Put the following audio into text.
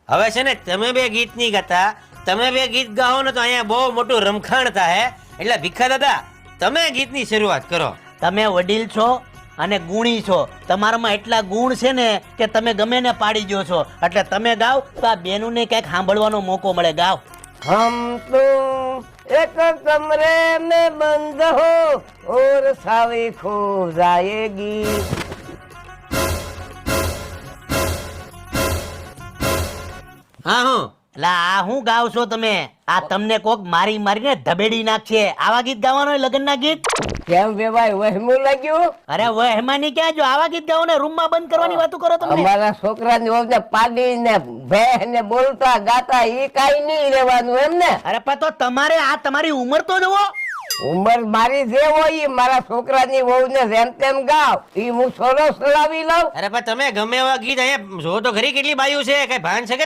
હવે છે ને તમે બે ગીત નહીં ગાતા, તમે બે ગીત ગાઓ ને તો અહીંયા બહુ મોટું રમખાણ થાય. એટલે ભીખા દાદા તમે ગીતની શરૂઆત કરો. તમે વડીલ છો અને ગુણી છો, તમારામાં એટલા ગુણ છે ને કે તમે ગમે ને પાડી દો છો. એટલે તમે ગાવ તો આ બેનુને કંઈક સાંભળવાનો મોકો મળે. ગાવ. हम तुम एक कमरे में बंद हो और सावी खो जाएगी. હા હું એટલે આ હું ગાવ છો તમે? આ તમને કોક મારી મારીને ધબેડી નાખશે. આવા ગીત ગાવાનો હોય, લગ્નના ગીત? કેમ વેવાય વહેમું લાગ્યું? અરે વહેમાની ક્યાં, જો આવા ગીત ગાઓ ને રૂમમાં બંધ કરવાની વાતો કરો તમે. અમારા છોકરાની વખતે પાડીને ભેને બોલતા ગાતા ઈ કાઈ નહીં રહેવાનું એમ ને. અરે પણ તો તમારે આ તમારી ઉંમર તો જુઓ. ઉંમર મારી જે હોય ઈ મારા છોકરાની વહુને જેમ તેમ ગાવ, ઈ હું સોલો ચલાવી લઉં. અરે પણ તમે ગમે એવા ગીત અહીંયા જો તો ખરી કેટલી બાયું છે, કઈ ભાન છે કે